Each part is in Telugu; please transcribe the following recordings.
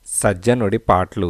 సజ్జనుడి పాట్లు.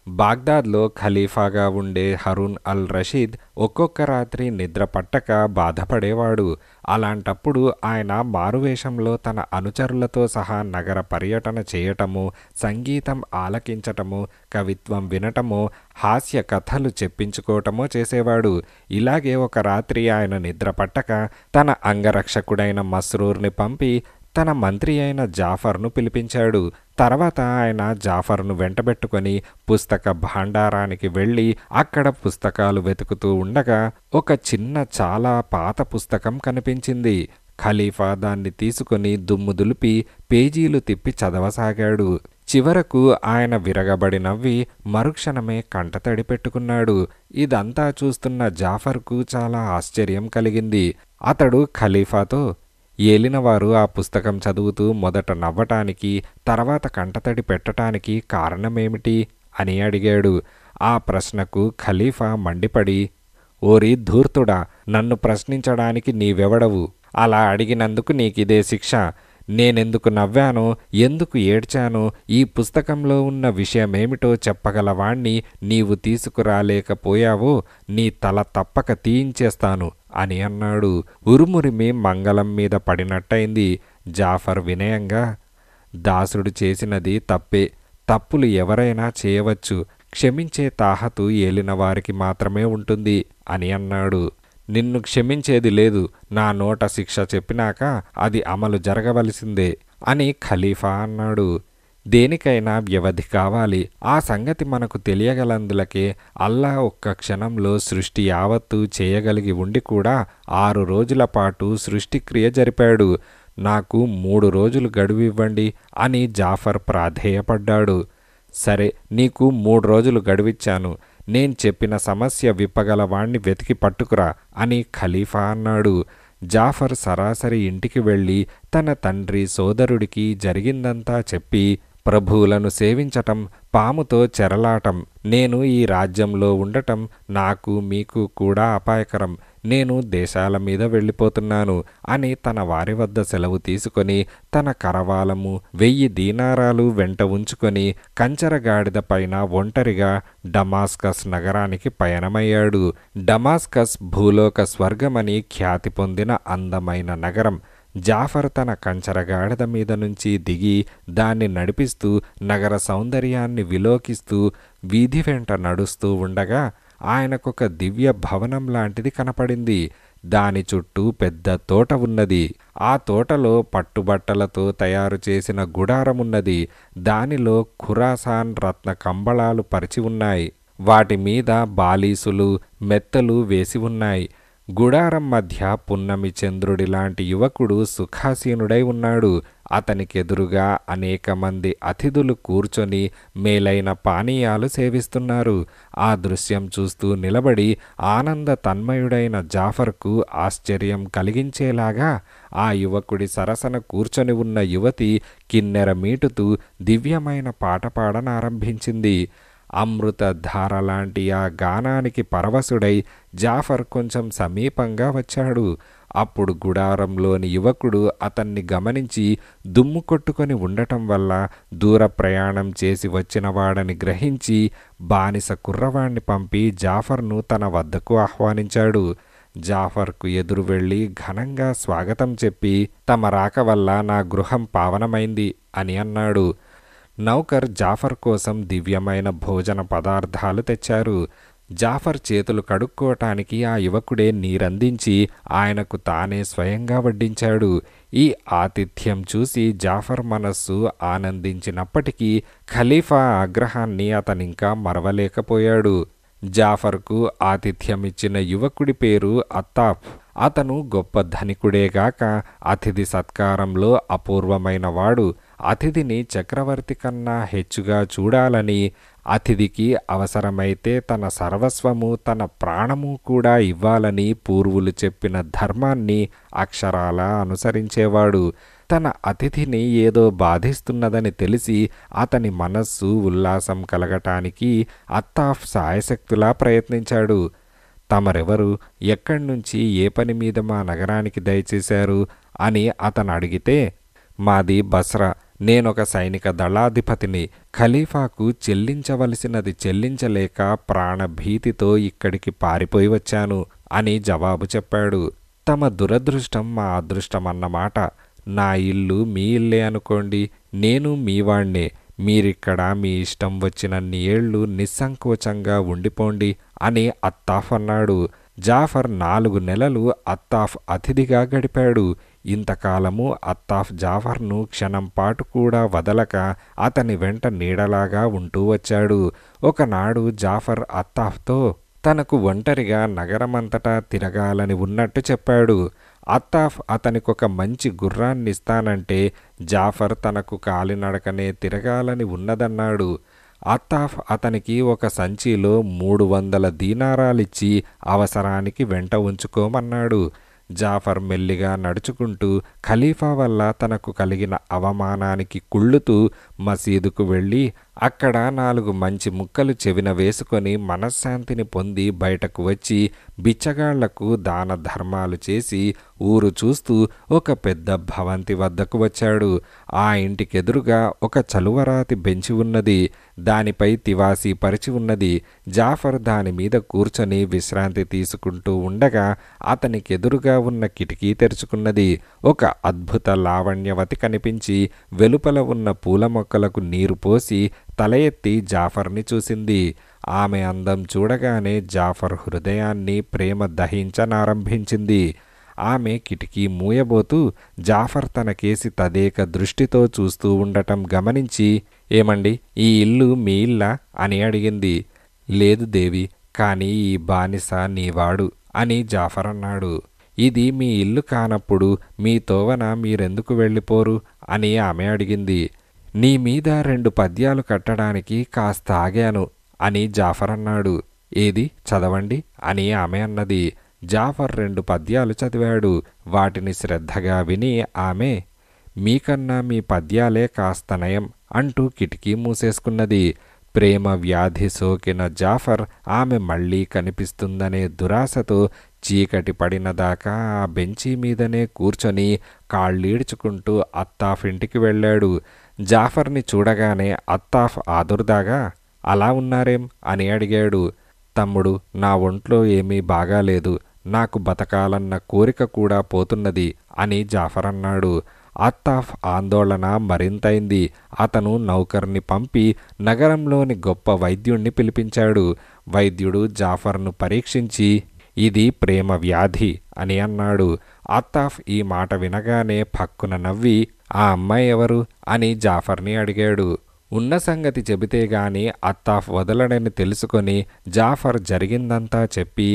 బాగ్దాద్లో ఖలీఫాగా ఉండే హరూన్ అల్ రషీద్ ఒక్కొక్క రాత్రి నిద్ర పట్టక బాధపడేవాడు. అలాంటప్పుడు ఆయన మారువేషంలో తన అనుచరులతో సహా నగర పర్యటన చేయటము, సంగీతం ఆలకించటము, కవిత్వం వినటము, హాస్య కథలు చెప్పించుకోవటమో చేసేవాడు. ఇలాగే ఒక రాత్రి ఆయన నిద్ర పట్టక తన అంగరక్షకుడైన మస్రూర్ని పంపి తన మంత్రి అయిన జాఫర్ను పిలిపించాడు. తర్వాత ఆయన జాఫర్ను వెంటబెట్టుకొని పుస్తక భాండారానికి వెళ్ళి అక్కడ పుస్తకాలు వెతుకుతూ ఉండగా ఒక చిన్న చాలా పాత పుస్తకం కనిపించింది. ఖలీఫా దాన్ని తీసుకొని దుమ్ము దులిపి పేజీలు తిప్పి చదవసాగాడు. చివరకు ఆయన విరగబడి నవ్వి మరుక్షణమే కంటతడి పెట్టుకున్నాడు. ఇదంతా చూస్తున్న జాఫర్కు చాలా ఆశ్చర్యం కలిగింది. అతడు ఖలీఫాతో, ఏలినవారు ఆ పుస్తకం చదువుతూ మొదట నవ్వటానికి, తర్వాత కంటతడి పెట్టటానికి కారణమేమిటి అని అడిగాడు. ఆ ప్రశ్నకు ఖలీఫా మండిపడి, ఓరి ధూర్తుడా, నన్ను ప్రశ్నించడానికి నీవెవడవు? అలా అడిగినందుకు నీకిదే శిక్ష. నేనెందుకు నవ్వానో, ఎందుకు ఏడ్చానో, ఈ పుస్తకంలో ఉన్న విషయమేమిటో చెప్పగలవాణ్ణి నీవు తీసుకురాలేకపోయావో నీ తల తప్పక తీయించేస్తాను అని అన్నాడు. ఉరుమురిమి మంగళం మీద పడినట్టయింది. జాఫర్ వినయంగా, దాసుడు చేసినది తప్పే. తప్పులు ఎవరైనా చేయవచ్చు. క్షమించే తాహతు ఏలినవారికి మాత్రమే ఉంటుంది అని అన్నాడు. నిన్ను క్షమించేది లేదు. నా నోట శిక్ష చెప్పినాక అది అమలు జరగవలసిందే అని ఖలీఫా అన్నాడు. దేనికైనా వ్యవధి కావాలి. ఆ సంగతి మనకు తెలియగలందులకే అల్లా ఒక్క క్షణంలో సృష్టి యావత్తు చేయగలిగి ఉండి కూడా 6 రోజుల పాటు సృష్టిక్రియ జరిపాడు. నాకు 3 రోజులు గడువివ్వండి అని జాఫర్ ప్రాధేయపడ్డాడు. సరే, నీకు 3 రోజులు గడువిచ్చాను. నేను చెప్పిన సమస్య విప్పగలవాణ్ణి వెతికి పట్టుకురా అని ఖలీఫా అన్నాడు. జాఫర్ సరాసరి ఇంటికి వెళ్ళి తన తండ్రి సోదరుడికి జరిగిందంతా చెప్పి, ప్రభువులను సేవించటం, పాముతో చెరలాటం, నేను ఈ రాజ్యంలో ఉండటం నాకు మీకు కూడా అపాయకరం, నేను దేశాల మీద వెళ్ళిపోతున్నాను అని తన వారి వద్ద సెలవు తీసుకొని తన కరవాలము 1000 దీనారాలు వెంట ఉంచుకొని కంచరగాడిద పైన ఒంటరిగా డమాస్కస్ నగరానికి పయనమయ్యాడు. డమాస్కస్ భూలోక స్వర్గమని ఖ్యాతి పొందిన అందమైన నగరం. జాఫర్ తన కంచరగాడిద మీద నుంచి దిగి దాన్ని నడిపిస్తూ నగర సౌందర్యాన్ని విలోకిస్తూ వీధి వెంట నడుస్తూ ఉండగా ఆయనకొక దివ్య భవనం లాంటిది కనపడింది. దాని చుట్టూ పెద్ద తోట ఉన్నది. ఆ తోటలో పట్టుబట్టలతో తయారు చేసిన గుడారమున్నది. దానిలో ఖురాసాన్ రత్న కంబళాలు పరిచి ఉన్నాయి. వాటి మీద బాలీసులు, మెత్తలు వేసి ఉన్నాయి. గుడారం మధ్య పున్నమి చంద్రుడిలాంటి యువకుడు సుఖాసీనుడై ఉన్నాడు. అతనికెదురుగా అనేక మంది అతిథులు కూర్చొని మేలైన పానీయాలు సేవిస్తున్నారు. ఆ దృశ్యం చూస్తూ నిలబడి ఆనంద తన్మయుడైన జాఫర్కు ఆశ్చర్యం కలిగించేలాగా ఆ యువకుడి సరసన కూర్చొని ఉన్న యువతి కిన్నెర మీటుతూ దివ్యమైన పాట పాడనారంభించింది. అమృత ధారలాంటి ఆ గానానికి పరవశుడై జాఫర్ కొంచెం సమీపంగా వచ్చాడు. అప్పుడు గుడారంలోని యువకుడు అతన్ని గమనించి దుమ్ము కొట్టుకొని ఉండటం వల్ల దూర ప్రయాణం చేసి వచ్చినవాడని గ్రహించి బానిస కుర్రవాణ్ణి పంపి జాఫర్ను తన వద్దకు ఆహ్వానించాడు. జాఫర్కు ఎదురు వెళ్ళి ఘనంగా స్వాగతం చెప్పి, తమ రాక వల్ల నా గృహం పావనమైంది అని అన్నాడు. నౌకర్ జాఫర్ కోసం దివ్యమైన భోజన పదార్థాలు తెచ్చారు. జాఫర్ చేతులు కడుక్కోవటానికి ఆ యువకుడే నీరందించి ఆయనకు తానే స్వయంగా వడ్డించాడు. ఈ ఆతిథ్యం చూసి జాఫర్ మనస్సు ఆనందించినప్పటికీ ఖలీఫా ఆగ్రహాన్ని అతనింకా మరవలేకపోయాడు. జాఫర్కు ఆతిథ్యమిచ్చిన యువకుడి పేరు అత్తాఫ్. అతను గొప్ప ధనికుడేగాక అతిథి సత్కారంలో అపూర్వమైన వాడు. అతిథిని చక్రవర్తి కన్నా హెచ్చుగా చూడాలని, అతిథికి అవసరమైతే తన సర్వస్వము తన ప్రాణము కూడా ఇవ్వాలని పూర్వులు చెప్పిన ధర్మాన్ని అక్షరాలా అనుసరించేవాడు. తన అతిథిని ఏదో బాధిస్తున్నదని తెలిసి అతని మనస్సు ఉల్లాసం కలగటానికి అత్తాఫ్ సాయశక్తులా ప్రయత్నించాడు. తమరెవరు, ఎక్కడ్నుంచి, ఏ పని మీద మా నగరానికి దయచేశారు అని అతను అడిగితే, మాది బస్రా, నేనొక సైనిక దళాధిపతిని. ఖలీఫాకు చెల్లించవలసినది చెల్లించలేక ప్రాణభీతితో ఇక్కడికి పారిపోయి వచ్చాను అని జవాబు చెప్పాడు. తమ దురదృష్టం మా అదృష్టమన్నమాట. నా ఇల్లు మీ ఇల్లే అనుకోండి, నేను మీవాణ్ణే. మీరిక్కడ మీ ఇష్టం వచ్చినన్ని ఏళ్ళు నిస్సంకోచంగా ఉండిపోండి అని అత్తాఫ్ అన్నాడు. జాఫర్ 4 నెలలు అత్తాఫ్ అతిథిగా గడిపాడు. ఇంతకాలము అత్తాఫ్ జాఫర్ను క్షణంపాటు కూడా వదలక అతని వెంట నీడలాగా ఉంటూ వచ్చాడు. ఒకనాడు జాఫర్ అత్తాఫ్తో తనకు ఒంటరిగా నగరమంతటా తిరగాలని ఉన్నట్టు చెప్పాడు. అత్తాఫ్ అతనికొక మంచి గుర్రాన్నిస్తానంటే జాఫర్ తనకు కాలినడకనే తిరగాలని ఉన్నదన్నాడు. అత్తాఫ్ అతనికి ఒక సంచిలో 300 దీనారాలిచ్చి అవసరానికి వెంట ఉంచుకోమన్నాడు. జాఫర్ మెల్లిగా నడుచుకుంటూ ఖలీఫా వల్ల తనకు కలిగిన అవమానానికి కుళ్ళుతూ మసీదుకు వెళ్ళి అక్కడ 4 మంచి ముక్కలు చెవిన వేసుకొని మనశ్శాంతిని పొంది బయటకు వచ్చి బిచ్చగాళ్లకు దాన ధర్మాలు చేసి ఊరు చూస్తూ ఒక పెద్ద భవంతి వద్దకు వచ్చాడు. ఆ ఇంటికెదురుగా ఒక చలువరాతి బెంచి ఉన్నది. దానిపై తివాసీ పరిచి ఉన్నది. జాఫర్ దానిమీద కూర్చొని విశ్రాంతి తీసుకుంటూ ఉండగా అతనికెదురుగా ఉన్న కిటికీ తెరుచుకున్నది. ఒక అద్భుత లావణ్యవతి కనిపించి వెలుపల ఉన్న పూల మొక్కలకు నీరు పోసి తల ఎత్తి జాఫర్ని చూసింది. ఆమె అందం చూడగానే జాఫర్ హృదయాన్ని ప్రేమ దహించనారంభించింది. ఆమె కిటికీ మూయబోతూ జాఫర్ తనకేసి తదేక దృష్టితో చూస్తూ ఉండటం గమనించి, ఏమండి, ఈ ఇల్లు మీ ఇల్లా అని అడిగింది. లేదు దేవి, కానీ ఈ బానిస నీవాడు అని జాఫర్ అన్నాడు. ఇది మీ ఇల్లు కానప్పుడు మీ తోవన మీరెందుకు వెళ్ళిపోరు అని ఆమె అడిగింది. నీ మీద 2 పద్యాలు కట్టడానికి కాస్త ఆగాను అని జాఫర్ అన్నాడు. ఏది చదవండి అని ఆమె అన్నది. జాఫర్ 2 పద్యాలు చదివాడు. వాటిని శ్రద్ధగా విని ఆమె, మీకన్నా మీ పద్యాలే కాస్త నయం అంటూ కిటికీ మూసేసుకున్నది. ప్రేమ వ్యాధి సోకిన జాఫర్ ఆమె మళ్లీ కనిపిస్తుందనే దురాశతో చీకటి పడినదాకా ఆ బెంచీ మీదనే కూర్చొని కాళ్ళీడ్చుకుంటూ అత్తాఫ్ ఇంటికి వెళ్ళాడు. జాఫర్ని చూడగానే అత్తాఫ్ ఆదుర్దాగా, అలా ఉన్నారేం అని అడిగాడు. తమ్ముడు, నా ఒంట్లో ఏమీ బాగాలేదు, నాకు బతకాలన్న కోరిక కూడా పోతున్నది అని జాఫర్ అన్నాడు. అత్తాఫ్ ఆందోళన మరింతైంది. అతను నౌకర్ని పంపి నగరంలోని గొప్ప వైద్యుణ్ణి పిలిపించాడు. వైద్యుడు జాఫర్ను పరీక్షించి, ఇది ప్రేమ వ్యాధి అని అన్నాడు. అత్తాఫ్ ఈ మాట వినగానే ఫక్కున నవ్వి, ఆ అమ్మాయి ఎవరు అని జాఫర్ని అడిగాడు. ఉన్న సంగతి చెబితే గాని అత్తాఫ్ వదలడని తెలుసుకొని జాఫర్ జరిగిందంతా చెప్పి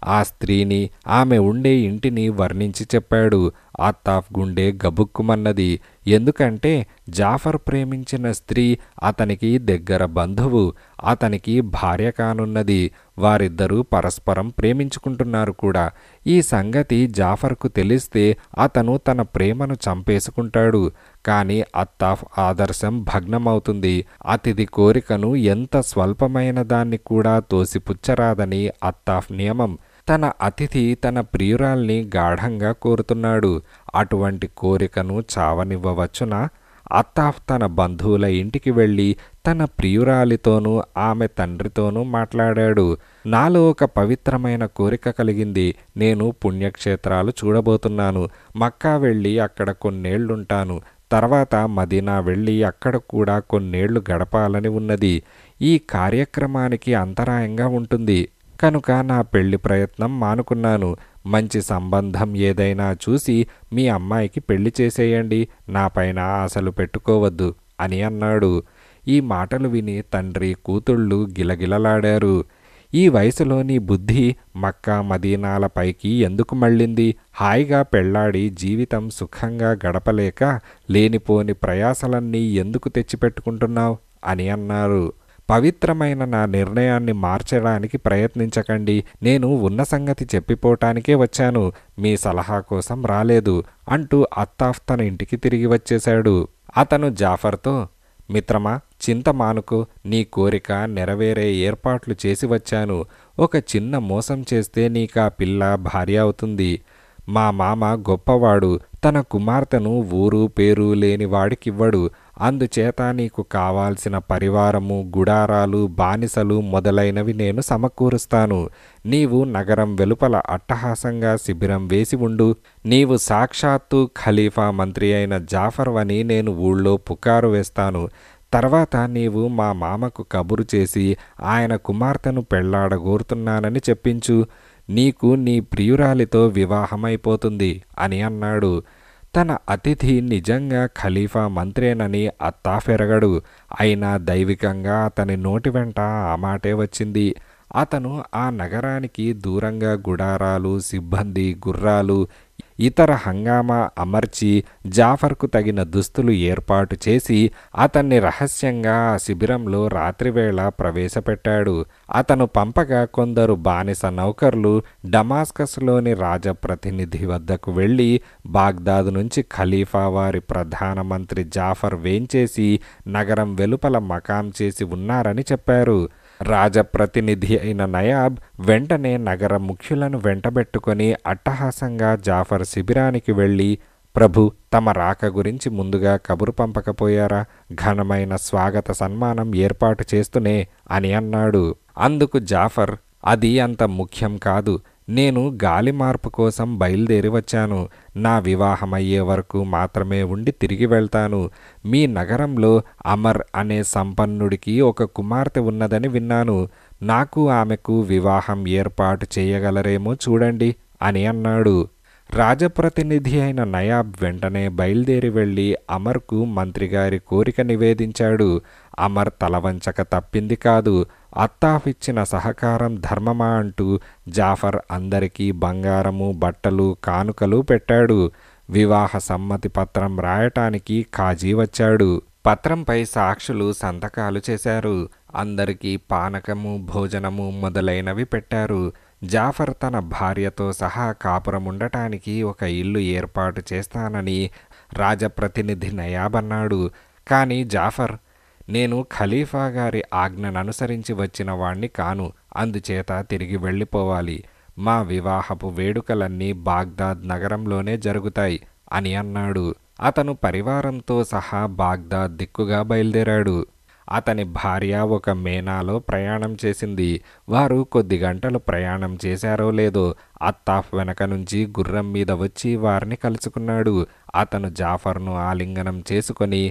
ఆ స్త్రీని, ఆమె ఉండే ఇంటిని వర్ణించి చెప్పాడు. అత్తాఫ్ గుండె గబుక్కుమన్నది. ఎందుకంటే జాఫర్ ప్రేమించిన స్త్రీ అతనికి దగ్గర బంధువు, అతనికి భార్య కానున్నది. వారిద్దరూ పరస్పరం ప్రేమించుకుంటున్నారు కూడా. ఈ సంగతి జాఫర్కు తెలిస్తే అతను తన ప్రేమను చంపేసుకుంటాడు. కానీ అత్తాఫ్ ఆదర్శం భగ్నమవుతుంది. అతిథి కోరికను ఎంత స్వల్పమైన దాన్ని కూడా తోసిపుచ్చరాదని అత్తాఫ్ నియమం. తన అతిథి తన ప్రియురాల్ని గాఢంగా కోరుతున్నాడు. అటువంటి కోరికను చావనివ్వవచ్చునా? అత్తాఫ్ తన బంధువుల ఇంటికి వెళ్ళి తన ప్రియురాలితోనూ ఆమె తండ్రితోనూ మాట్లాడాడు. నాలో ఒక పవిత్రమైన కోరిక కలిగింది. నేను పుణ్యక్షేత్రాలు చూడబోతున్నాను. మక్కా వెళ్ళి అక్కడ కొన్నేళ్లుంటాను. తర్వాత మదీనా వెళ్ళి అక్కడ కూడా కొన్నేళ్లు గడపాలని ఉన్నది. ఈ కార్యక్రమానికి అంతరాయంగా ఉంటుంది కనుక నా పెళ్లి ప్రయత్నం మానుకున్నాను. మంచి సంబంధం ఏదైనా చూసి మీ అమ్మాయికి పెళ్లి చేసేయండి, నాపైన ఆశలు పెట్టుకోవద్దు అని అన్నాడు. ఈ మాటలు విని తండ్రి కూతుళ్ళు గిలగిలలాడారు. ఈ వయసులో నీ బుద్ధి మక్కా మదీనాలపైకి ఎందుకు మళ్ళింది? హాయిగా పెళ్లాడి జీవితం సుఖంగా గడపలేక లేనిపోని ప్రయాసలన్నీ ఎందుకు తెచ్చిపెట్టుకుంటున్నావు అని అన్నారు. పవిత్రమైన నా నిర్ణయాన్ని మార్చడానికి ప్రయత్నించకండి. నేను ఉన్న సంగతి చెప్పిపోవటానికే వచ్చాను, మీ సలహా కోసం రాలేదు అంటూ అత్తాఫ్ తన ఇంటికి తిరిగి వచ్చేశాడు. అతను జాఫర్తో, మిత్రమా, చింత మానుకో, నీ కోరిక నెరవేరే ఏర్పాట్లు చేసి వచ్చాను. ఒక చిన్న మోసం చేస్తే నీకా పిల్ల భార్య అవుతుంది. మా మామ గొప్పవాడు, తన కుమార్తెను ఊరు పేరు లేని వాడికివ్వడు. అందుచేత నీకు కావాల్సిన పరివారము, గుడారాలు, బానిసలు మొదలైనవి నేను సమకూరుస్తాను. నీవు నగరం వెలుపల అట్టహాసంగా శిబిరం వేసి ఉండు. నీవు సాక్షాత్తు ఖలీఫా మంత్రి అయిన జాఫర్ అని నేను ఊళ్ళో పుకారు వేస్తాను. తర్వాత నీవు మా మామకు కబురు చేసి ఆయన కుమార్తెను పెళ్లాడగోరుతున్నానని చెప్పించు. నీకు నీ ప్రియురాలితో వివాహమైపోతుంది అని అన్నాడు. తన అతిథి నిజంగా ఖలీఫా మంత్రేనని అత్తాఫ్ ఎరగడు. అయినా దైవికంగా అతని నోటి వెంట ఆ మాటే వచ్చింది. అతను ఆ నగరానికి దూరంగా గుడారాలు, సిబ్బంది, గుర్రాలు, ఇతర హంగామా అమర్చి జాఫర్కు తగిన దుస్తులు ఏర్పాటు చేసి అతన్ని రహస్యంగా ఆ శిబిరంలో రాత్రివేళ ప్రవేశపెట్టాడు. అతను పంపగా కొందరు బానిస నౌకర్లు డమాస్కస్లోని రాజప్రతినిధి వద్దకు వెళ్ళి బాగ్దాదు నుంచి ఖలీఫా వారి ప్రధానమంత్రి జాఫర్ వేంచేసి నగరం వెలుపల మకాం చేసి ఉన్నారని చెప్పారు. రాజప్రతినిధి అయిన నయాబ్ వెంటనే నగర ముఖ్యులను వెంటబెట్టుకొని అట్టహాసంగా జాఫర్ శిబిరానికి వెళ్ళి, ప్రభు, తమ రాక గురించి ముందుగా కబురు పంపకపోయారా? ఘనమైన స్వాగత సన్మానం ఏర్పాటు చేస్తూనే అని అన్నాడు. అందుకు జాఫర్, అది అంత ముఖ్యం కాదు. నేను గాలి మార్పు కోసం బయలుదేరి వచ్చాను. నా వివాహమయ్యే వరకు మాత్రమే ఉండి తిరిగి వెళ్తాను. మీ నగరంలో అమర్ అనే సంపన్నుడికి ఒక కుమార్తె ఉన్నదని విన్నాను. నాకు ఆమెకు వివాహం ఏర్పాటు చేయగలరేమో చూడండి అని అన్నాడు. రాజప్రతినిధి అయిన నయాబ్ వెంటనే బయలుదేరి వెళ్ళి అమర్కు మంత్రిగారి కోరిక నివేదించాడు. అమర్ తలవంచక తప్పింది కాదు. అత్తాఫ్ ఇచ్చిన సహకారం ధర్మమా అంటూ జాఫర్ అందరికీ బంగారము, బట్టలు, కానుకలు పెట్టాడు. వివాహ సమ్మతి పత్రం రాయటానికి ఖాజీ వచ్చాడు. పత్రంపై సాక్షులు సంతకాలు చేశారు. అందరికీ పానకము, భోజనము మొదలైనవి పెట్టారు. జాఫర్ తన భార్యతో సహా కాపురముండటానికి ఒక ఇల్లు ఏర్పాటు చేస్తానని రాజప్రతినిధి నయాబ్ అన్నాడు. కానీ జాఫర్, నేను ఖలీఫా గారి ఆజ్ఞననుసరించి వచ్చిన వాణ్ణి కాను. అందుచేత తిరిగి వెళ్ళిపోవాలి. మా వివాహపు వేడుకలన్నీ బాగ్దాద్ నగరంలోనే జరుగుతాయి అని అన్నాడు. అతను పరివారంతో సహా బాగ్దాద్ దిక్కుగా బయలుదేరాడు. అతని భార్య ఒక మేనాలో ప్రయాణం చేసింది. వారు కొద్ది గంటలు ప్రయాణం చేశారో లేదో అత్తాఫ్ వెనక నుంచి గుర్రం మీద వచ్చి వారిని కలుసుకున్నాడు. అతను జాఫర్ను ఆలింగనం చేసుకొని,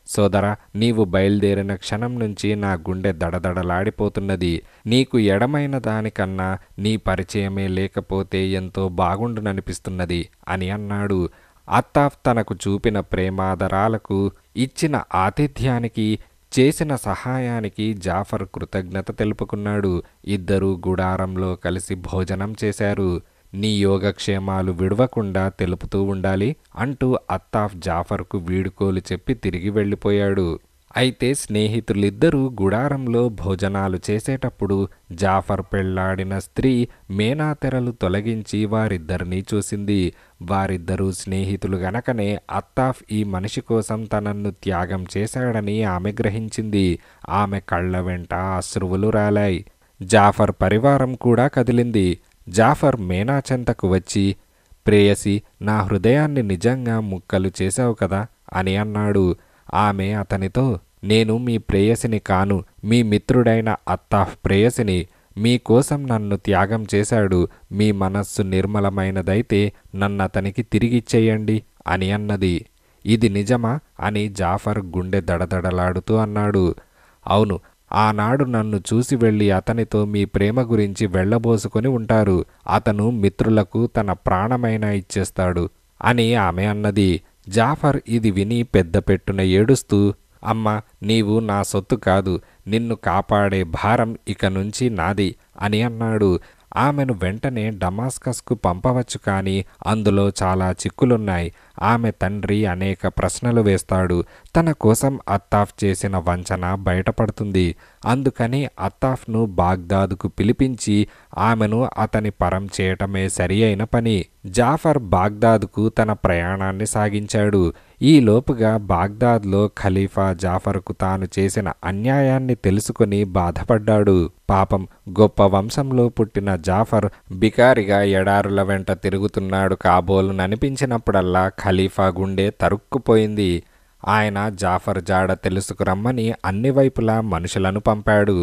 సోదరా, నీవు బయలుదేరిన క్షణం నుంచి నా గుండె దడదడలాడిపోతున్నది. నీకు ఎడమైన దానికన్నా నీ పరిచయమే లేకపోతే ఎంతో బాగుండుననిపిస్తున్నది అని అన్నాడు. అత్తాఫ్ తనకు చూపిన ప్రేమాదరాలకు, ఇచ్చిన ఆతిథ్యానికి, చేసిన సహాయానికి జాఫర్ కృతజ్ఞత తెలుపుకున్నాడు. ఇద్దరూ గుడారంలో కలిసి భోజనం చేశారు. నీ యోగక్షేమాలు విడవకుండా తెలుపుతూ ఉండాలి అంటూ అత్తాఫ్ జాఫర్కు వీడుకోలు చెప్పి తిరిగి వెళ్ళిపోయాడు. అయితే స్నేహితులిద్దరూ గుడారంలో భోజనాలు చేసేటప్పుడు జాఫర్ పెళ్లాడిన స్త్రీ మేనాతెరలు తొలగించి వారిద్దరినీ చూసింది. వారిద్దరూ స్నేహితులు గనకనే అత్తాఫ్ ఈ మనిషి కోసం తనను త్యాగం చేశాడని ఆమె గ్రహించింది. ఆమె కళ్ళ వెంట అశ్రువులు రాలాయి. జాఫర్ పరివారం కూడా కదిలింది. జాఫర్ మేనా చెంతకు వచ్చి, ప్రేయసి, నా హృదయాన్ని నిజంగా ముక్కలు చేశావు కదా అని అన్నాడు. ఆమె అతనితో, నేను మీ ప్రేయసిని కాను, మీ మిత్రుడైన అత్తాఫ్ ప్రేయసిని. మీకోసం నన్ను త్యాగం చేశాడు. మీ మనస్సు నిర్మలమైనదైతే నన్నతనికి తిరిగిచ్చేయండి అని అన్నది. ఇది నిజమా అని జాఫర్ గుండె దడదడలాడుతూ అన్నాడు. అవును, ఆనాడు నన్ను చూసి వెళ్ళి అతనితో మీ ప్రేమ గురించి వెళ్ళబోసుకొని ఉంటారు. అతను మిత్రులకు తన ప్రాణమైనా ఇచ్చేస్తాడు అని ఆమె అన్నది. జాఫర్ ఇది విని పెద్ద పెట్టున ఏడుస్తూ, అమ్మా, నీవు నా సొత్తు కాదు, నిన్ను కాపాడే భారం ఇక నుంచి నాది అని అన్నాడు. ఆమెను వెంటనే డమాస్కస్కు పంపవచ్చు, కానీ అందులో చాలా చిక్కులున్నాయి. ఆమె తండ్రి అనేక ప్రశ్నలు వేస్తాడు. తన కోసం అత్తాఫ్ చేసిన వంచన బయటపడుతుంది. అందుకని అత్తాఫ్ను బాగ్దాదుకు పిలిపించి ఆమెను అతని పరం చేయటమే సరి అయిన పని. జాఫర్ బాగ్దాదుకు తన ప్రయాణాన్ని సాగించాడు. ఈ లోపుగా బాగ్దాద్లో ఖలీఫా జాఫర్కు తాను చేసిన అన్యాయాన్ని తెలుసుకుని బాధపడ్డాడు. పాపం, గొప్ప వంశంలో పుట్టిన జాఫర్ బికారిగా ఎడారుల వెంట తిరుగుతున్నాడు కాబోలుననిపించినప్పుడల్లా ఖలీఫా గుండె తరుక్కుపోయింది. ఆయన జాఫర్ జాడ తెలుసుకురమ్మని అన్ని వైపులా మనుషులను పంపాడు.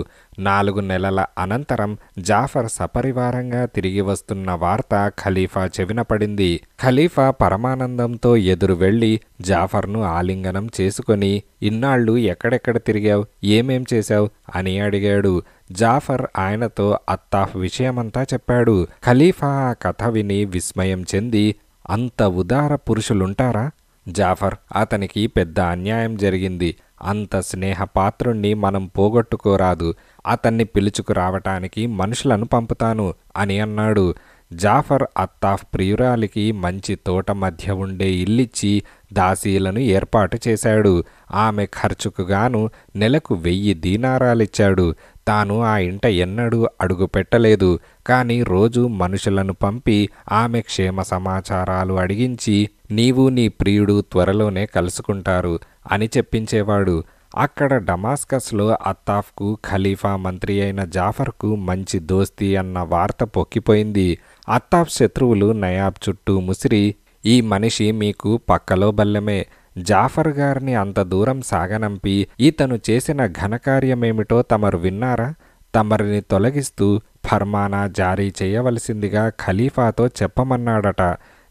4 నెలల అనంతరం జాఫర్ సపరివారంగా తిరిగి వస్తున్న వార్త ఖలీఫా చెవిన పడింది. ఖలీఫా పరమానందంతో ఎదురు వెళ్లి జాఫర్ను ఆలింగనం చేసుకొని, ఇన్నాళ్ళు ఎక్కడెక్కడ తిరిగావు, ఏమేం చేశావు అని అడిగాడు. జాఫర్ ఆయనతో అత్తాఫ్ విషయమంతా చెప్పాడు. ఖలీఫా ఆ కథ విని విస్మయం చెంది, అంత ఉదార పురుషులుంటారా? జాఫర్, అతనికి పెద్ద అన్యాయం జరిగింది. అంత స్నేహపాత్రుణ్ణి మనం పోగొట్టుకోరాదు. అతన్ని పిలుచుకురావటానికి మనుషులను పంపుతాను అని అన్నాడు. జాఫర్ అత్తాఫ్ ప్రియురాలికి మంచి తోట మధ్య ఉండే ఇల్లిచ్చి దాసీలను ఏర్పాటు చేశాడు. ఆమె ఖర్చుకుగాను నెలకు 1000 దీనారాలిచ్చాడు. తాను ఆ ఇంట ఎన్నడూ అడుగు పెట్టలేదు. కాని రోజు మనుషులను పంపి ఆమె క్షేమ సమాచారాలు అడిగించి, నీవు నీ ప్రియుడు త్వరలోనే కలుసుకుంటారు అని చెప్పించేవాడు. అక్కడ డమాస్కస్లో అత్తాఫ్కు ఖలీఫా మంత్రి అయిన జాఫర్కు మంచి దోస్తీ అన్న వార్త పొక్కిపోయింది. అత్తాఫ్ శత్రువులు నయాబ్ చుట్టూ ముసిరి, ఈ మనిషి మీకు పక్కలో బల్లెమే, జాఫర్ గారిని అంత దూరం సాగనంపి ఇతను చేసిన ఘనకార్యమేమిటో తమరు విన్నారా? తమరిని తొలగిస్తూ ఫర్మానా జారీ చేయవలసిందిగా ఖలీఫాతో చెప్పమన్నాడట.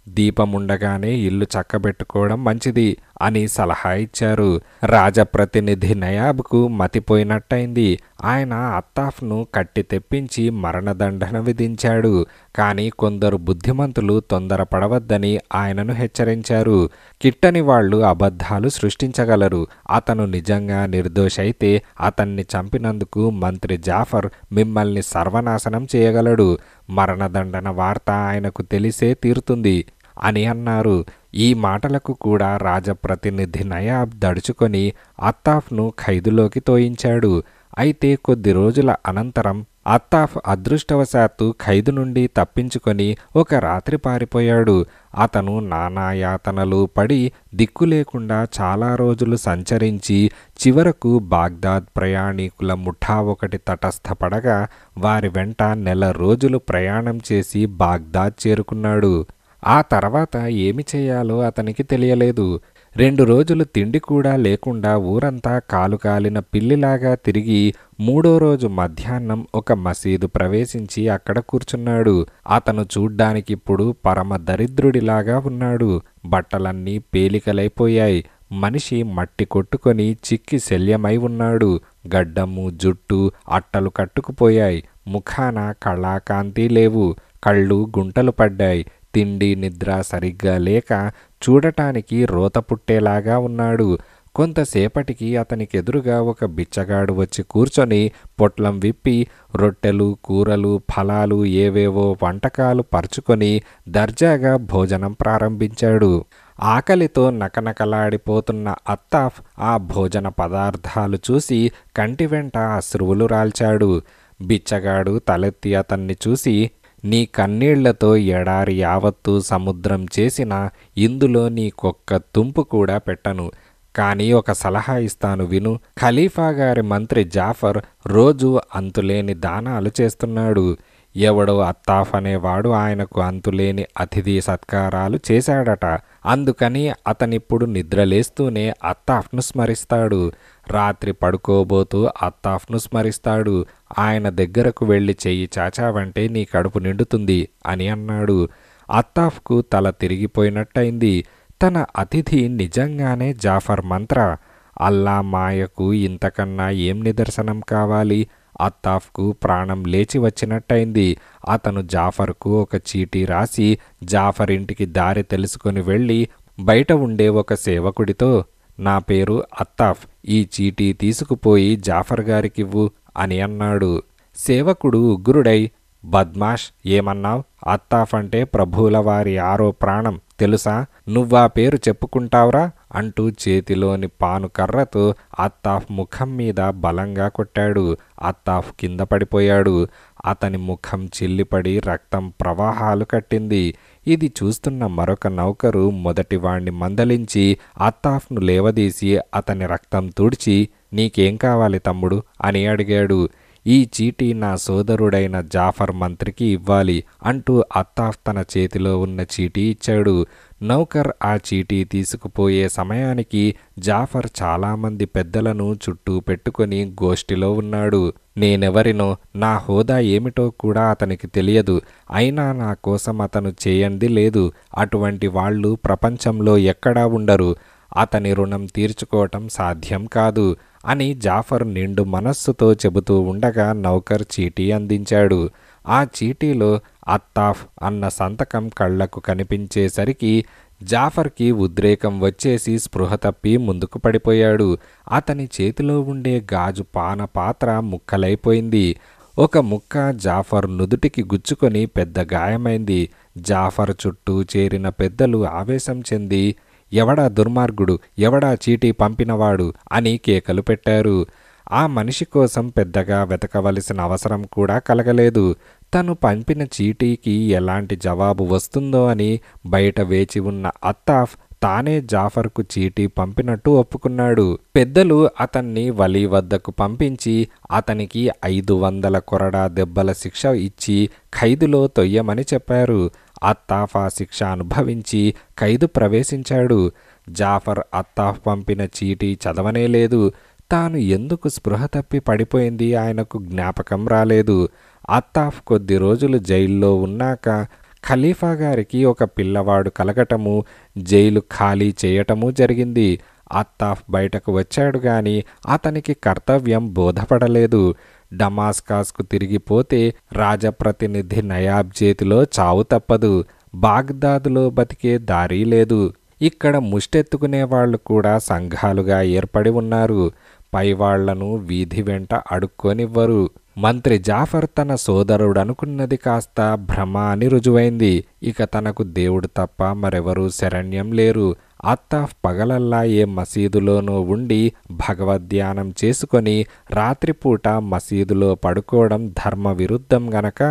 దీపముండగానే ఇల్లు చక్కబెట్టుకోవడం మంచిది అని సలహా ఇచ్చారు. రాజప్రతినిధి నయాబ్కు మతిపోయినట్టయింది. ఆయన అత్తాఫ్ను కట్టి తెప్పించి మరణదండన విధించాడు. కానీ కొందరు బుద్ధిమంతులు తొందరపడవద్దని ఆయనను హెచ్చరించారు. కిట్టని వాళ్లు అబద్ధాలు సృష్టించగలరు. అతను నిజంగా నిర్దోషైతే అతన్ని చంపినందుకు మంత్రి జాఫర్ మిమ్మల్ని సర్వనాశనం చేయగలడు. మరణదండన వార్త ఆయనకు తెలిసే తీరుతుంది అని అన్నారు. ఈ మాటలకు కూడా రాజప్రతినిధి నయాబ్ దడుచుకొని అత్తాఫ్ను ఖైదులోకి తోయించాడు. అయితే కొద్ది రోజుల అనంతరం అత్తాఫ్ అదృష్టవశాత్తు ఖైదు నుండి తప్పించుకొని ఒక రాత్రి పారిపోయాడు. అతను నానాయాతనలు పడి దిక్కులేకుండా చాలా రోజులు సంచరించి చివరకు బాగ్దాద్ ప్రయాణికుల ముఠా ఒకటి తటస్థపడగా వారి వెంట 1 నెల రోజులు ప్రయాణం చేసి బాగ్దాద్ చేరుకున్నాడు. ఆ తర్వాత ఏమి చేయాలో అతనికి తెలియలేదు. 2 రోజులు తిండి కూడా లేకుండా ఊరంతా కాలు కాలిన పిల్లిలాగా తిరిగి 3వ రోజు మధ్యాహ్నం ఒక మసీదు ప్రవేశించి అక్కడ కూర్చున్నాడు. అతను చూడ్డానికిప్పుడు పరమ దరిద్రుడిలాగా ఉన్నాడు. బట్టలన్నీ పేలికలైపోయాయి. మనిషి మట్టి కొట్టుకొని చిక్కి శల్యమై ఉన్నాడు. గడ్డము జుట్టు అట్టలు కట్టుకుపోయాయి. ముఖాన కళాకాంతి లేవు. కళ్ళు గుంటలు పడ్డాయి. తిండి నిద్ర సరిగ్గా లేక చూడటానికి రోత పుట్టేలాగా ఉన్నాడు. కొంతసేపటికి అతనికెదురుగా ఒక బిచ్చగాడు వచ్చి కూర్చొని పొట్లం విప్పి రొట్టెలు కూరలు ఫలాలు ఏవేవో వంటకాలు పరుచుకొని దర్జాగా భోజనం ప్రారంభించాడు. ఆకలితో నకనకలాడిపోతున్న అత్తాఫ్ ఆ భోజన పదార్థాలు చూసి కంటి వెంట అశ్రువులు రాల్చాడు. బిచ్చగాడు తలెత్తి అతన్ని చూసి, నీ కన్నీళ్లతో ఎడారి యావత్తు సముద్రం చేసిన ఇందులో నీకొక్క తుంపు కూడా పెట్టను. కానీ ఒక సలహా ఇస్తాను విను. ఖలీఫా గారి మంత్రి జాఫర్ రోజు అంతులేని దానాలు చేస్తున్నాడు. ఎవడో అత్తాఫ్ అనేవాడు ఆయనకు అంతులేని అతిథి సత్కారాలు చేశాడట. అందుకని అతనిప్పుడు నిద్రలేస్తూనే అత్తాఫ్ను స్మరిస్తాడు. రాత్రి పడుకోబోతూ అత్తాఫ్ను స్మరిస్తాడు. ఆయన దగ్గరకు వెళ్ళి చెయ్యి చాచావంటే నీ కడుపు నిండుతుంది అని అన్నాడు. అత్తాఫ్కు తల తిరిగిపోయినట్టయింది. తన అతిథి నిజంగానే జాఫర్ మంత్ర. అల్లా మాయకు ఇంతకన్నా ఏం నిదర్శనం కావాలి? అత్తాఫ్కు ప్రాణం లేచి వచ్చినట్టయింది. అతను జాఫర్కు ఒక చీటీ రాసి జాఫర్ ఇంటికి దారి తెలుసుకొని వెళ్ళి బయట ఉండే ఒక సేవకుడితో, నా పేరు అత్తాఫ్, ఈ చీటీ తీసుకుపోయి జాఫర్ గారికివ్వు అని అన్నాడు. సేవకుడు ఉగ్రుడై, బద్మాష్, ఏమన్నావ్? అత్తాఫ్ అంటే ప్రభువుల వారి 6వ ప్రాణం తెలుసా? నువ్వా పేరు చెప్పుకుంటావురా అంటూ చేతిలోని పాను కర్రతో అత్తాఫ్ ముఖం మీద బలంగా కొట్టాడు. అత్తాఫ్ కింద పడిపోయాడు. అతని ముఖం చిల్లిపడి రక్తం ప్రవాహాలు కట్టింది. ఇది చూస్తున్న మరొక నౌకరు మొదటివాణ్ణి మందలించి అత్తాఫ్ను లేవదీసి అతని రక్తం తుడిచి, నీకేం కావాలి తమ్ముడు అని అడిగాడు. ఈ చీటీ నా సోదరుడైన జాఫర్ మంత్రికి ఇవ్వాలి అంటూ అత్తాఫ్ తన చేతిలో ఉన్న చీటీ ఇచ్చాడు. నౌకర్ ఆ చీటీ తీసుకుపోయే సమయానికి జాఫర్ చాలామంది పెద్దలను చుట్టూ పెట్టుకొని గోష్ఠిలో ఉన్నాడు. నేనెవరినో, నా హోదా ఏమిటో కూడా అతనికి తెలియదు. అయినా నా కోసం అతను చేయంది లేదు. అటువంటి వాళ్ళు ప్రపంచంలో ఎక్కడా ఉండరు. అతని రుణం తీర్చుకోవటం సాధ్యం కాదు అని జాఫర్ నిండు మనస్సుతో చెబుతూ ఉండగా నౌకర్ చీటీ అందించాడు. ఆ చీటీలో అత్తాఫ్ అన్న సంతకం కళ్లకు కనిపించేసరికి జాఫర్కి ఉద్రేకం వచ్చేసి స్పృహ తప్పి ముందుకు పడిపోయాడు. అతని చేతిలో ఉండే గాజు పాన పాత్ర ముక్కలైపోయింది. ఒక ముక్క జాఫర్ నుదుటికి గుచ్చుకొని పెద్ద గాయమైంది. జాఫర్ చుట్టూ చేరిన పెద్దలు ఆవేశం చెంది, ఎవడా దుర్మార్గుడు, ఎవడా చీటీ పంపినవాడు అని కేకలు పెట్టారు. ఆ మనిషి కోసం పెద్దగా వెతకవలసిన అవసరం కూడా కలగలేదు. తను పంపిన చీటీకి ఎలాంటి జవాబు వస్తుందో అని బయట వేచి ఉన్న అత్తాఫ్ తానే జాఫర్కు చీటీ పంపినట్టు ఒప్పుకున్నాడు. పెద్దలు అతన్ని వలీ వద్దకు పంపించి అతనికి 500 కొరడా దెబ్బల శిక్ష ఇచ్చి ఖైదులో తొయ్యమని చెప్పారు. అత్తాఫ్ ఆ శిక్ష అనుభవించి ఖైదు ప్రవేశించాడు. జాఫర్ అత్తాఫ్ పంపిన చీటీ చదవనేలేదు. తాను ఎందుకు స్పృహ తప్పి పడిపోయింది ఆయనకు జ్ఞాపకం రాలేదు. అత్తాఫ్ కొద్ది రోజులు జైల్లో ఉన్నాక ఖలీఫా గారికి ఒక పిల్లవాడు కలగటము, జైలు ఖాళీ చేయటము జరిగింది. అత్తాఫ్ బయటకు వచ్చాడు గాని అతనికి కర్తవ్యం బోధపడలేదు. డమాస్కస్కు తిరిగిపోతే రాజప్రతినిధి నయాబ్ చేతిలో చావు తప్పదు. బాగ్దాదులో బతికే దారి లేదు. ఇక్కడ ముష్టెత్తుకునే వాళ్ళు కూడా సంఘాలుగా ఏర్పడి ఉన్నారు. పైవాళ్లను వీధి వెంట అడుక్కోనివ్వరు. మంత్రి జాఫర్ తన సోదరుడనుకున్నది కాస్త భ్రమ అని రుజువైంది. ఇక తనకు దేవుడు తప్ప మరెవరూ శరణ్యం లేరు. అత్తాఫ్ పగలల్లా ఏ మసీదులోనూ ఉండి భగవద్ధ్యానం చేసుకొని రాత్రిపూట మసీదులో పడుకోవడం ధర్మ విరుద్ధం గనక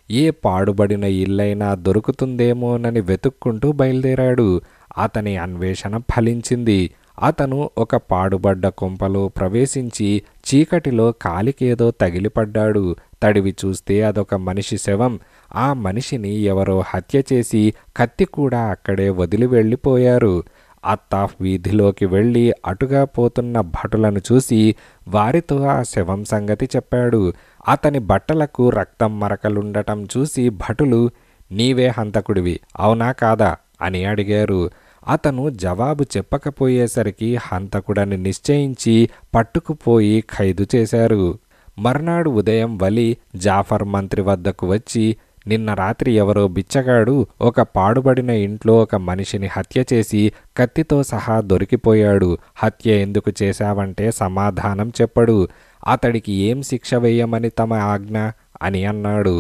ఏ పాడుబడిన ఇల్లైనా దొరుకుతుందేమోనని వెతుక్కుంటూ బయలుదేరాడు. అతని అన్వేషణ ఫలించింది. అతను ఒక పాడుబడ్డ కొంపలో ప్రవేశించి చీకటిలో కాలికేదో తగిలిపడ్డాడు. తడివి చూస్తే అదొక మనిషి శవం. ఆ మనిషిని ఎవరో హత్య చేసి కత్తి కూడా అక్కడే వదిలి వెళ్ళిపోయారు. అత్తాఫ్ వీధిలోకి వెళ్ళి అటుగా పోతున్న భటులను చూసి వారితో ఆ శవం సంగతి చెప్పాడు. అతని బట్టలకు రక్తం మరకలుండటం చూసి భటులు, నీవే హంతకుడివి అవునా కాదా అని అడిగారు. అతను జవాబు చెప్పకపోయేసరికి హంతకుడని నిశ్చయించి పట్టుకుపోయి ఖైదు చేశారు. మర్నాడు ఉదయం వలి జాఫర్ మంత్రి వద్దకు వచ్చి, నిన్న రాత్రి ఎవరో బిచ్చగాడు ఒక పాడుబడిన ఇంట్లో ఒక మనిషిని హత్య చేసి కత్తితో సహా దొరికిపోయాడు. హత్య ఎందుకు చేశావంటే సమాధానం చెప్పడు. అతడికి ఏం శిక్ష వేయమని తమ ఆజ్ఞ అని అన్నాడు.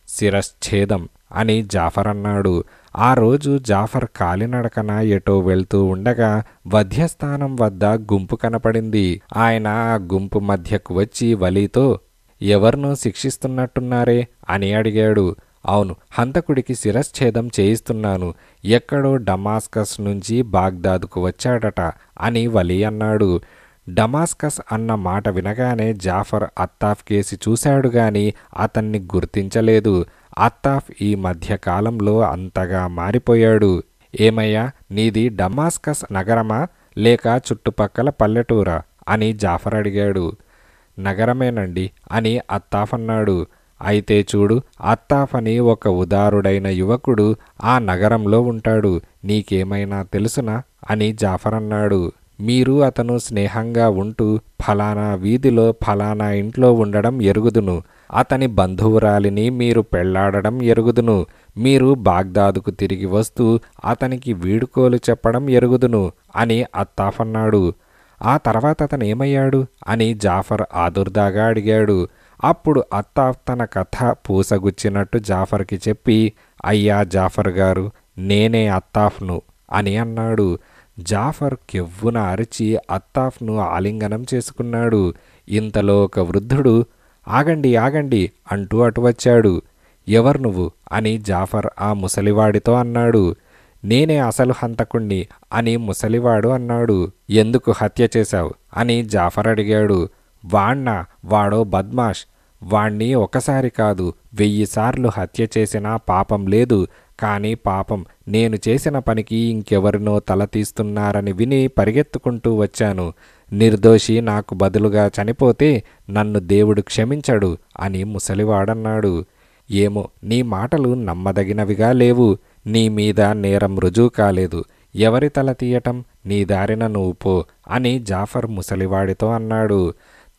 శిరశ్ఛేదం అని జాఫర్ అన్నాడు. ఆ రోజు జాఫర్ కాలినడకన ఎటో వెళ్తూ ఉండగా వధ్యస్థానం వద్ద గుంపు కనపడింది. ఆయన ఆ గుంపు మధ్యకు వచ్చి వలీతో, ఎవర్నో శిక్షిస్తున్నట్టున్నారే అని అడిగాడు. అవును, హంతకుడికి శిరశ్ఛేదం చేయిస్తున్నాను. ఎక్కడో డమాస్కస్ నుంచి బాగ్దాదుకు వచ్చాడట అని వలీ అన్నాడు. డమాస్కస్ అన్న మాట వినగానే జాఫర్ అత్తాఫ్ కేసి చూశాడు గాని అతన్ని గుర్తించలేదు. అత్తాఫ్ ఈ మధ్య కాలంలో అంతగా మారిపోయాడు. ఏమయ్యా, నీది డమాస్కస్ నగరమా లేక చుట్టుపక్కల పల్లెటూరా అని జాఫర్ అడిగాడు. నగరమేనండి అని అత్తాఫ్ అన్నాడు. అయితే చూడు, అత్తాఫ్ అని ఒక ఉదారుడైన యువకుడు ఆ నగరంలో ఉంటాడు. నీకేమైనా తెలుసునా అని జాఫర్ అన్నాడు. మీరు అతను స్నేహంగా ఉంటూ ఫలానా వీధిలో ఫలానా ఇంట్లో ఉండడం ఎరుగుదును. అతని బంధువురాలిని మీరు పెళ్లాడడం ఎరుగుదును. మీరు బాగ్దాదుకు తిరిగి వస్తూ అతనికి వీడుకోలు చెప్పడం ఎరుగుదును అని అత్తాఫ్ అన్నాడు. ఆ తర్వాత అతను ఏమయ్యాడు అని జాఫర్ ఆదుర్దాగా అడిగాడు. అప్పుడు అత్తాఫ్ తన కథ పూసగుచ్చినట్టు జాఫర్కి చెప్పి, అయ్యా జాఫర్ గారు, నేనే అత్తాఫ్ను అని అన్నాడు. జాఫర్ కెవ్వున అరిచి అత్తాఫ్ను ఆలింగనం చేసుకున్నాడు. ఇంతలో ఒక వృద్ధుడు, ఆగండి ఆగండి అంటూ అటు వచ్చాడు. ఎవరు నువ్వు అని జాఫర్ ఆ ముసలివాడితో అన్నాడు. నేనే అసలు హంతకుణ్ణి అని ముసలివాడు అన్నాడు. ఎందుకు హత్య చేశావు అని జాఫర్ అడిగాడు. వాణ్ణా, వాడో బద్మాష్. వాణ్ణి ఒకసారి కాదు 1000 సార్లు హత్య చేసినా పాపం లేదు. కానీ పాపం నేను చేసిన పనికి ఇంకెవరినో తల తీస్తున్నారని విని పరిగెత్తుకుంటూ వచ్చాను. నిర్దోషి నాకు బదులుగా చనిపోతే నన్ను దేవుడు క్షమించడు అని ముసలివాడన్నాడు. ఏమో, నీ మాటలు నమ్మదగినవిగా లేవు. నీ మీద నేరం రుజువు కాలేదు. ఎవరి తల తీయటం? నీ దారిన నువ్వు పో అని జాఫర్ ముసలివాడితో అన్నాడు.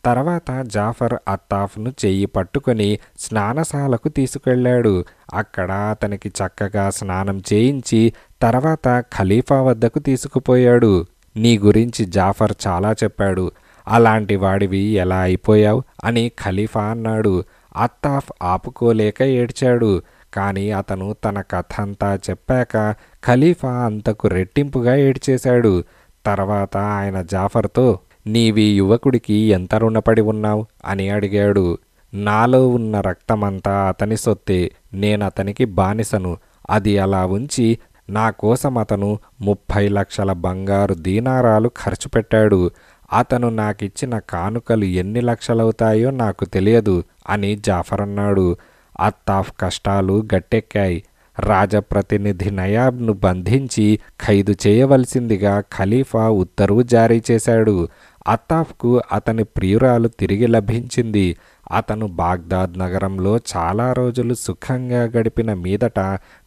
తర్వాత జాఫర్ అత్తాఫ్ను చెయ్యి పట్టుకొని స్నానశాలకు తీసుకెళ్ళాడు. అక్కడ అతనికి చక్కగా స్నానం చేయించి తర్వాత ఖలీఫా వద్దకు తీసుకుపోయాడు. నీ గురించి జాఫర్ చాలా చెప్పాడు. అలాంటి వాడివి ఎలా అయిపోయావు అని ఖలీఫా అన్నాడు. అత్తాఫ్ ఆపుకోలేక ఏడ్చాడు. కానీ అతను తన కథ అంతా చెప్పాక ఖలీఫా అంతకు రెట్టింపుగా ఏడ్చేశాడు. తర్వాత ఆయన జాఫర్తో, నీవీ యువకుడికి ఎంత రుణపడి ఉన్నావు అని అడిగాడు. నాలో ఉన్న రక్తమంతా అతని సొత్తే. నేనతనికి బానిసను. అది అలా ఉంచి నా కోసం అతను 30 లక్షల బంగారు దీనారాలు ఖర్చు పెట్టాడు. అతను నాకిచ్చిన కానుకలు ఎన్ని లక్షలవుతాయో నాకు తెలియదు అని జాఫర్ అన్నాడు. అత్తాఫ్ కష్టాలు గట్టెక్కాయి. రాజప్రతినిధి నయాబ్ను బంధించి ఖైదు చేయవలసిందిగా ఖలీఫా ఉత్తర్వు జారీ చేశాడు. అత్తాఫ్కు అతని ప్రియురాలు తిరిగి లభించింది. అతను బాగ్దాద్ నగరంలో చాలా రోజులు సుఖంగా గడిపిన మీదట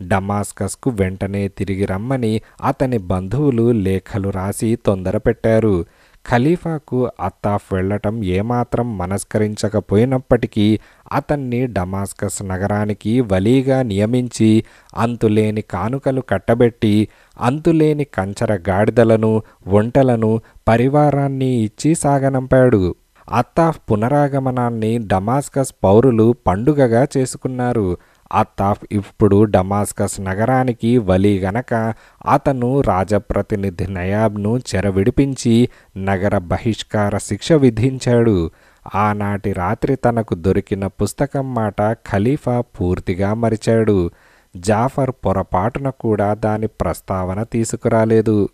డమాస్కస్కు వెంటనే తిరిగి రమ్మని అతని బంధువులు లేఖలు రాసి తొందరపెట్టారు. ఖలీఫాకు అత్తాఫ్ వెళ్లటం ఏమాత్రం మనస్కరించకపోయినప్పటికీ అతన్ని డమాస్కస్ నగరానికి వలీగా నియమించి అంతులేని కానుకలు కట్టబెట్టి అంతులేని కంచర గాడిదలను ఒంటెలను పరివారాన్ని ఇచ్చి సాగనంపాడు. అత్తాఫ్ పునరాగమనాన్ని డమాస్కస్ పౌరులు పండుగగా చేసుకున్నారు. అత్తాఫ్ ఇప్పుడు డమాస్కస్ నగరానికి వలీ గనక అతను రాజప్రతినిధి నయాబ్ను చెరవిడిపించి నగర బహిష్కార శిక్ష విధించాడు. ఆనాటి రాత్రి తనకు దొరికిన పుస్తకం మాట ఖలీఫా పూర్తిగా మరిచాడు. జాఫర్ పొరపాటున కూడా దాని ప్రస్తావన తీసుకురాలేదు.